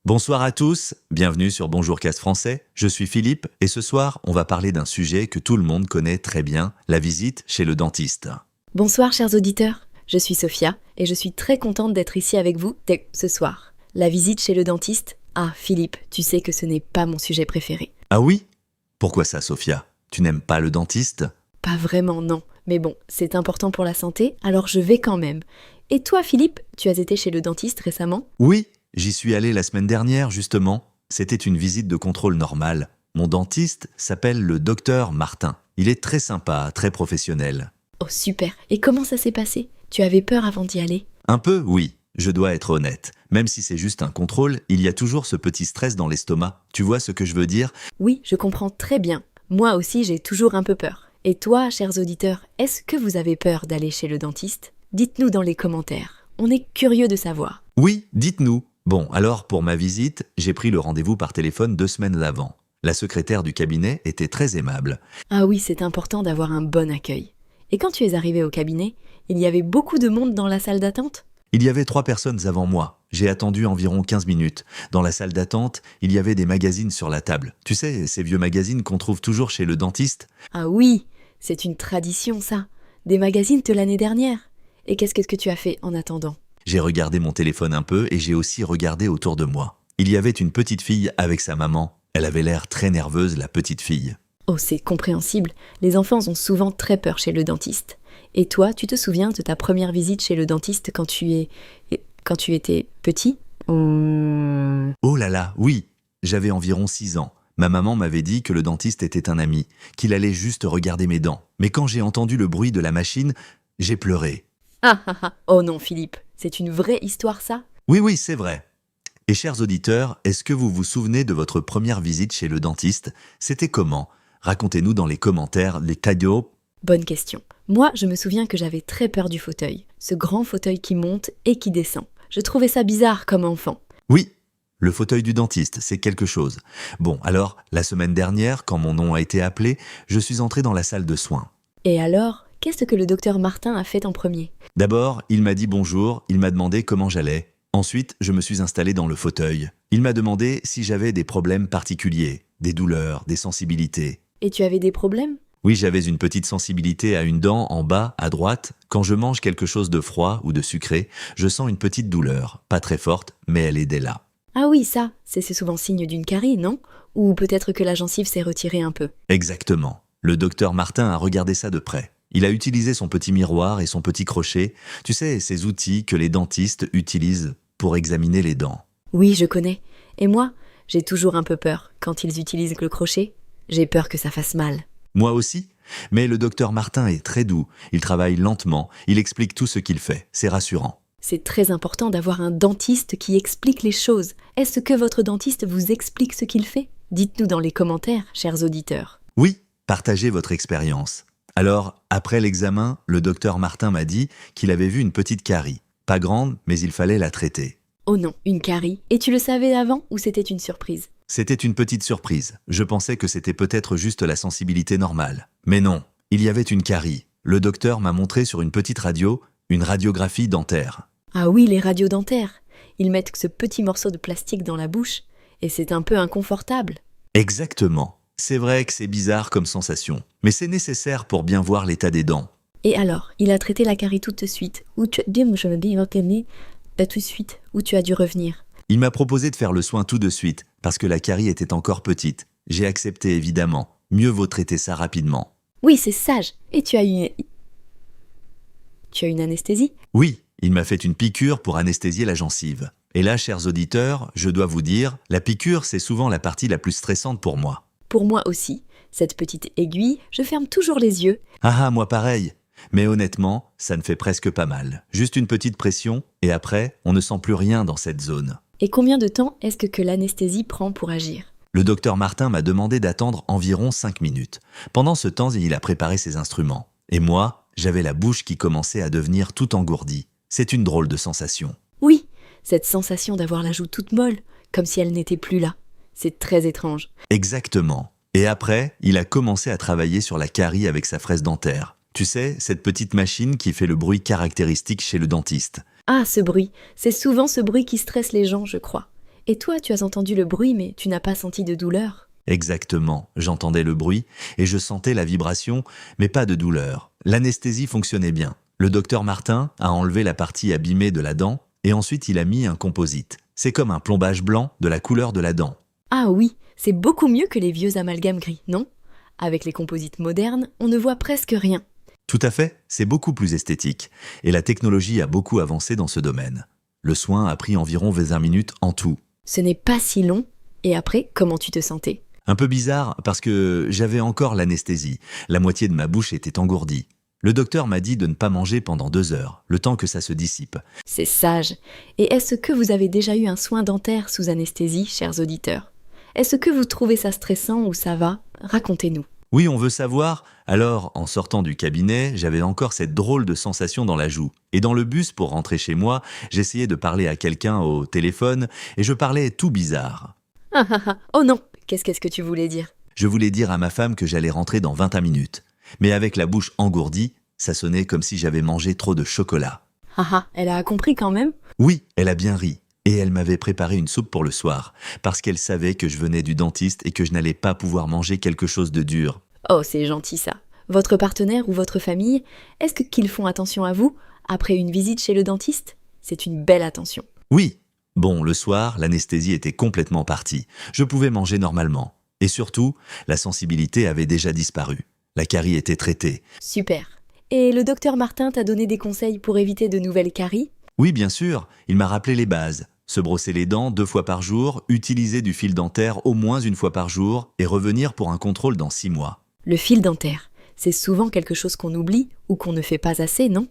Bonsoir à tous, bienvenue sur Bonjour Casse Français, je suis Philippe et ce soir on va parler d'un sujet que tout le monde connaît très bien, la visite chez le dentiste. Bonsoir chers auditeurs, je suis Sophia et je suis très contente d'être ici avec vous ce soir. La visite chez le dentiste, Philippe, tu sais que ce n'est pas mon sujet préféré. Ah oui? Pourquoi ça Sophia? Tu n'aimes pas le dentiste? Pas vraiment non, mais bon, c'est important pour la santé, alors je vais quand même. Et toi Philippe, tu as été chez le dentiste récemment? Oui, j'y suis allé la semaine dernière justement, c'était une visite de contrôle normale. Mon dentiste s'appelle le docteur Martin, il est très sympa, très professionnel. Oh super, et comment ça s'est passé? Tu avais peur avant d'y aller? Un peu, oui. Je dois être honnête. Même si c'est juste un contrôle, il y a toujours ce petit stress dans l'estomac. Tu vois ce que je veux dire? Oui, je comprends très bien. Moi aussi, j'ai toujours un peu peur. Et toi, chers auditeurs, est-ce que vous avez peur d'aller chez le dentiste? Dites-nous dans les commentaires. On est curieux de savoir. Oui, dites-nous. Bon, alors pour ma visite, j'ai pris le rendez-vous par téléphone 2 semaines avant. La secrétaire du cabinet était très aimable. Ah oui, c'est important d'avoir un bon accueil. Et quand tu es arrivé au cabinet, il y avait beaucoup de monde dans la salle d'attente? Il y avait 3 personnes avant moi. J'ai attendu environ 15 minutes. Dans la salle d'attente, il y avait des magazines sur la table. Tu sais, ces vieux magazines qu'on trouve toujours chez le dentiste? Ah oui, c'est une tradition ça. Des magazines de l'année dernière. Et qu'est-ce que tu as fait en attendant? J'ai regardé mon téléphone un peu et j'ai aussi regardé autour de moi. Il y avait une petite fille avec sa maman. Elle avait l'air très nerveuse, la petite fille. Oh, c'est compréhensible. Les enfants ont souvent très peur chez le dentiste. Et toi, tu te souviens de ta première visite chez le dentiste quand tu étais petit? Oh là là, oui, j'avais environ 6 ans. Ma maman m'avait dit que le dentiste était un ami, qu'il allait juste regarder mes dents. Mais quand j'ai entendu le bruit de la machine, j'ai pleuré. Oh non, Philippe, c'est une vraie histoire ça? Oui, c'est vrai. Et chers auditeurs, est-ce que vous vous souvenez de votre première visite chez le dentiste? C'était comment? Racontez-nous dans les commentaires les cadeaux. Bonne question. Moi, je me souviens que j'avais très peur du fauteuil. Ce grand fauteuil qui monte et qui descend. Je trouvais ça bizarre comme enfant. Oui, le fauteuil du dentiste, c'est quelque chose. Bon, alors, la semaine dernière, quand mon nom a été appelé, je suis entré dans la salle de soins. Et alors, qu'est-ce que le docteur Martin a fait en premier? D'abord, il m'a dit bonjour, il m'a demandé comment j'allais. Ensuite, je me suis installé dans le fauteuil. Il m'a demandé si j'avais des problèmes particuliers, des douleurs, des sensibilités. Et tu avais des problèmes? Oui, j'avais une petite sensibilité à une dent en bas, à droite. Quand je mange quelque chose de froid ou de sucré, je sens une petite douleur. Pas très forte, mais elle est dès là. Ah oui, ça, c'est souvent signe d'une carie, non? Ou peut-être que la gencive s'est retirée un peu. Exactement. Le docteur Martin a regardé ça de près. Il a utilisé son petit miroir et son petit crochet. Tu sais, ces outils que les dentistes utilisent pour examiner les dents. Oui, je connais. Et moi, j'ai toujours un peu peur quand ils utilisent le crochet. J'ai peur que ça fasse mal. Moi aussi. Mais le docteur Martin est très doux. Il travaille lentement. Il explique tout ce qu'il fait. C'est rassurant. C'est très important d'avoir un dentiste qui explique les choses. Est-ce que votre dentiste vous explique ce qu'il fait? Dites-nous dans les commentaires, chers auditeurs. Oui, partagez votre expérience. Alors, après l'examen, le docteur Martin m'a dit qu'il avait vu une petite carie. Pas grande, mais il fallait la traiter. Oh non, une carie. Et tu le savais avant ou c'était une surprise? C'était une petite surprise. Je pensais que c'était peut-être juste la sensibilité normale. Mais non, il y avait une carie. Le docteur m'a montré sur une petite radio une radiographie dentaire. Ah oui, les radios dentaires. Ils mettent ce petit morceau de plastique dans la bouche et c'est un peu inconfortable. Exactement. C'est vrai que c'est bizarre comme sensation, mais c'est nécessaire pour bien voir l'état des dents. Et alors, il a traité la carie tout de suite. Ou tu tout de suite, ou tu as dû revenir. Il m'a proposé de faire le soin tout de suite, parce que la carie était encore petite. J'ai accepté évidemment. Mieux vaut traiter ça rapidement. Oui, c'est sage. Et tu as une anesthésie? Oui, il m'a fait une piqûre pour anesthésier la gencive. Et là, chers auditeurs, je dois vous dire, la piqûre, c'est souvent la partie la plus stressante pour moi. Pour moi aussi. Cette petite aiguille, je ferme toujours les yeux. Moi pareil. Mais honnêtement, ça ne fait presque pas mal. Juste une petite pression, et après, on ne sent plus rien dans cette zone. Et combien de temps est-ce que l'anesthésie prend pour agir? Le docteur Martin m'a demandé d'attendre environ 5 minutes. Pendant ce temps, il a préparé ses instruments. Et moi, j'avais la bouche qui commençait à devenir tout engourdie. C'est une drôle de sensation. Oui, cette sensation d'avoir la joue toute molle, comme si elle n'était plus là. C'est très étrange. Exactement. Et après, il a commencé à travailler sur la carie avec sa fraise dentaire. Tu sais, cette petite machine qui fait le bruit caractéristique chez le dentiste. Ah, ce bruit. C'est souvent ce bruit qui stresse les gens, je crois. Et toi, tu as entendu le bruit, mais tu n'as pas senti de douleur? Exactement, j'entendais le bruit et je sentais la vibration, mais pas de douleur. L'anesthésie fonctionnait bien. Le docteur Martin a enlevé la partie abîmée de la dent et ensuite il a mis un composite. C'est comme un plombage blanc de la couleur de la dent. Ah oui, c'est beaucoup mieux que les vieux amalgames gris, non? Avec les composites modernes, on ne voit presque rien. Tout à fait, c'est beaucoup plus esthétique et la technologie a beaucoup avancé dans ce domaine. Le soin a pris environ 20 minutes en tout. Ce n'est pas si long. Et après, comment tu te sentais? Un peu bizarre parce que j'avais encore l'anesthésie. La moitié de ma bouche était engourdie. Le docteur m'a dit de ne pas manger pendant 2 heures, le temps que ça se dissipe. C'est sage. Et est-ce que vous avez déjà eu un soin dentaire sous anesthésie, chers auditeurs? Est-ce que vous trouvez ça stressant ou ça va? Racontez-nous. Oui, on veut savoir. Alors, en sortant du cabinet, j'avais encore cette drôle de sensation dans la joue. Et dans le bus pour rentrer chez moi, j'essayais de parler à quelqu'un au téléphone et je parlais tout bizarre. Ah ah ah, oh non, qu'est-ce que tu voulais dire? Je voulais dire à ma femme que j'allais rentrer dans 21 minutes. Mais avec la bouche engourdie, ça sonnait comme si j'avais mangé trop de chocolat. Ah ah, elle a compris quand même? Oui, elle a bien ri. Et elle m'avait préparé une soupe pour le soir, parce qu'elle savait que je venais du dentiste et que je n'allais pas pouvoir manger quelque chose de dur. Oh, c'est gentil ça. Votre partenaire ou votre famille, est-ce qu'ils font attention à vous après une visite chez le dentiste? C'est une belle attention. Oui. Bon, le soir, l'anesthésie était complètement partie. Je pouvais manger normalement. Et surtout, la sensibilité avait déjà disparu. La carie était traitée. Super. Et le docteur Martin t'a donné des conseils pour éviter de nouvelles caries? Oui, bien sûr, il m'a rappelé les bases. Se brosser les dents 2 fois par jour, utiliser du fil dentaire au moins 1 fois par jour et revenir pour un contrôle dans 6 mois. Le fil dentaire, c'est souvent quelque chose qu'on oublie ou qu'on ne fait pas assez, non?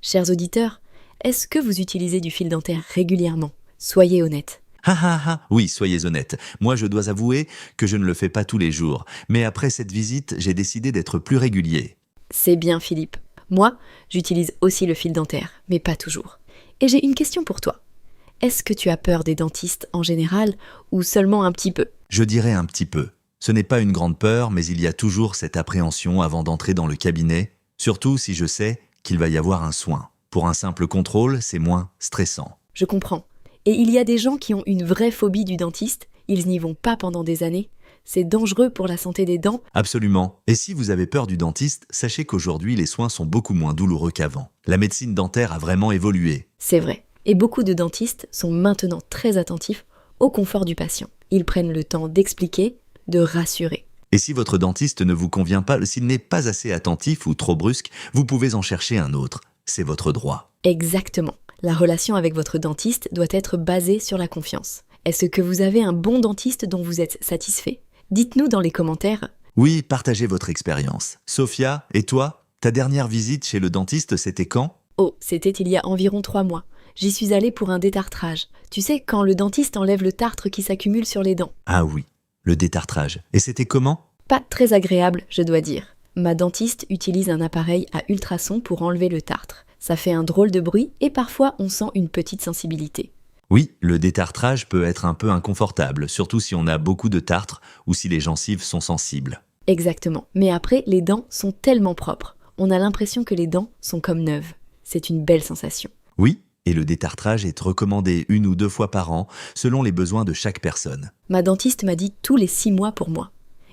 Chers auditeurs, est-ce que vous utilisez du fil dentaire régulièrement? Soyez honnêtes. Ha ha ha, oui, soyez honnête. Moi, je dois avouer que je ne le fais pas tous les jours. Mais après cette visite, j'ai décidé d'être plus régulier. C'est bien, Philippe. Moi, j'utilise aussi le fil dentaire, mais pas toujours. Et j'ai une question pour toi. Est-ce que tu as peur des dentistes en général ou seulement un petit peu? Je dirais un petit peu. Ce n'est pas une grande peur, mais il y a toujours cette appréhension avant d'entrer dans le cabinet, surtout si je sais qu'il va y avoir un soin. Pour un simple contrôle, c'est moins stressant. Je comprends. Et il y a des gens qui ont une vraie phobie du dentiste, ils n'y vont pas pendant des années. C'est dangereux pour la santé des dents. Absolument. Et si vous avez peur du dentiste, sachez qu'aujourd'hui, les soins sont beaucoup moins douloureux qu'avant. La médecine dentaire a vraiment évolué. C'est vrai. Et beaucoup de dentistes sont maintenant très attentifs au confort du patient. Ils prennent le temps d'expliquer, de rassurer. Et si votre dentiste ne vous convient pas, s'il n'est pas assez attentif ou trop brusque, vous pouvez en chercher un autre. C'est votre droit. Exactement. La relation avec votre dentiste doit être basée sur la confiance. Est-ce que vous avez un bon dentiste dont vous êtes satisfait? Dites-nous dans les commentaires. Oui, partagez votre expérience. Sophia, et toi? Ta dernière visite chez le dentiste, c'était quand? Oh, c'était il y a environ 3 mois. J'y suis allée pour un détartrage. Tu sais, quand le dentiste enlève le tartre qui s'accumule sur les dents. Ah oui, le détartrage. Et c'était comment? Pas très agréable, je dois dire. Ma dentiste utilise un appareil à ultrasons pour enlever le tartre. Ça fait un drôle de bruit et parfois on sent une petite sensibilité. Oui, le détartrage peut être un peu inconfortable, surtout si on a beaucoup de tartre ou si les gencives sont sensibles. Exactement. Mais après, les dents sont tellement propres. On a l'impression que les dents sont comme neuves. C'est une belle sensation. Oui, et le détartrage est recommandé 1 ou 2 fois par an, selon les besoins de chaque personne. Ma dentiste m'a dit tous les 6 mois pour moi.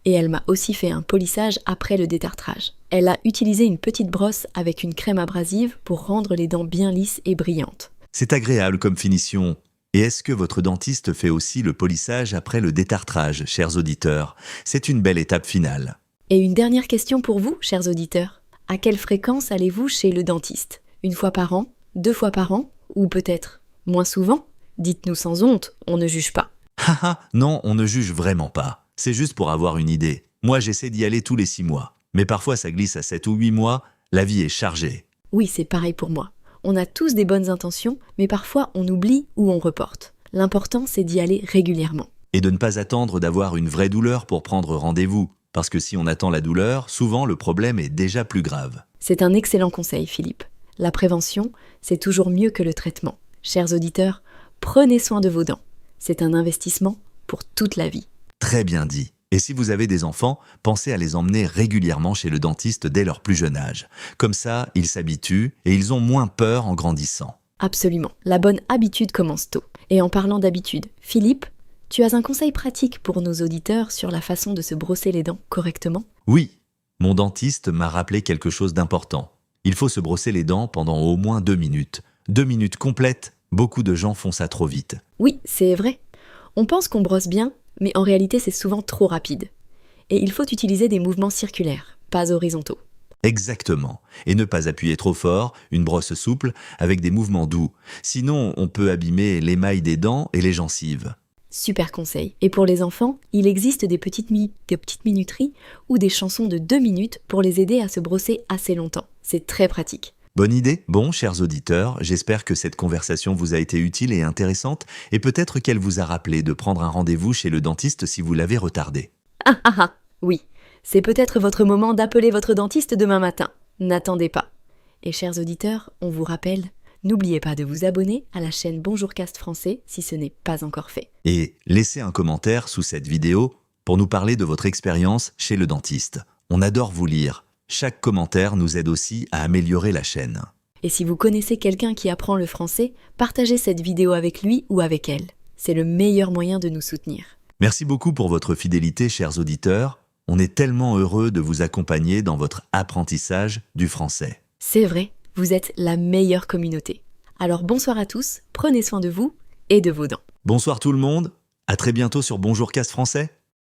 Et elle m'a aussi fait un polissage après le détartrage. Elle a utilisé une petite brosse avec une crème abrasive pour rendre les dents bien lisses et brillantes. C'est agréable comme finition. Et est-ce que votre dentiste fait aussi le polissage après le détartrage, chers auditeurs? C'est une belle étape finale. Et une dernière question pour vous, chers auditeurs. À quelle fréquence allez-vous chez le dentiste? 1 fois par an? 2 fois par an? Ou peut-être moins souvent? Dites-nous sans honte, on ne juge pas. Haha, non, on ne juge vraiment pas. C'est juste pour avoir une idée. Moi, j'essaie d'y aller tous les 6 mois. Mais parfois, ça glisse à 7 ou 8 mois. La vie est chargée. Oui, c'est pareil pour moi. On a tous des bonnes intentions, mais parfois on oublie ou on reporte. L'important, c'est d'y aller régulièrement. Et de ne pas attendre d'avoir une vraie douleur pour prendre rendez-vous. Parce que si on attend la douleur, souvent le problème est déjà plus grave. C'est un excellent conseil, Philippe. La prévention, c'est toujours mieux que le traitement. Chers auditeurs, prenez soin de vos dents. C'est un investissement pour toute la vie. Très bien dit. Et si vous avez des enfants, pensez à les emmener régulièrement chez le dentiste dès leur plus jeune âge. Comme ça, ils s'habituent et ils ont moins peur en grandissant. Absolument. La bonne habitude commence tôt. Et en parlant d'habitude, Philippe, tu as un conseil pratique pour nos auditeurs sur la façon de se brosser les dents correctement? Oui, mon dentiste m'a rappelé quelque chose d'important. Il faut se brosser les dents pendant au moins 2 minutes. 2 minutes complètes, beaucoup de gens font ça trop vite. Oui, c'est vrai. On pense qu'on brosse bien, mais en réalité c'est souvent trop rapide. Et il faut utiliser des mouvements circulaires, pas horizontaux. Exactement. Et ne pas appuyer trop fort, une brosse souple, avec des mouvements doux. Sinon, on peut abîmer l'émail des dents et les gencives. Super conseil. Et pour les enfants, il existe des petites minuteries ou des chansons de 2 minutes pour les aider à se brosser assez longtemps. C'est très pratique. Bonne idée? Bon, chers auditeurs, j'espère que cette conversation vous a été utile et intéressante, et peut-être qu'elle vous a rappelé de prendre un rendez-vous chez le dentiste si vous l'avez retardé. Ah ah ah, oui. C'est peut-être votre moment d'appeler votre dentiste demain matin. N'attendez pas. Et chers auditeurs, on vous rappelle, n'oubliez pas de vous abonner à la chaîne Bonjour Cast Français si ce n'est pas encore fait. Et laissez un commentaire sous cette vidéo pour nous parler de votre expérience chez le dentiste. On adore vous lire. Chaque commentaire nous aide aussi à améliorer la chaîne. Et si vous connaissez quelqu'un qui apprend le français, partagez cette vidéo avec lui ou avec elle. C'est le meilleur moyen de nous soutenir. Merci beaucoup pour votre fidélité, chers auditeurs. On est tellement heureux de vous accompagner dans votre apprentissage du français. C'est vrai, vous êtes la meilleure communauté. Alors bonsoir à tous, prenez soin de vous et de vos dents. Bonsoir tout le monde, à très bientôt sur Bonjour Cast Français.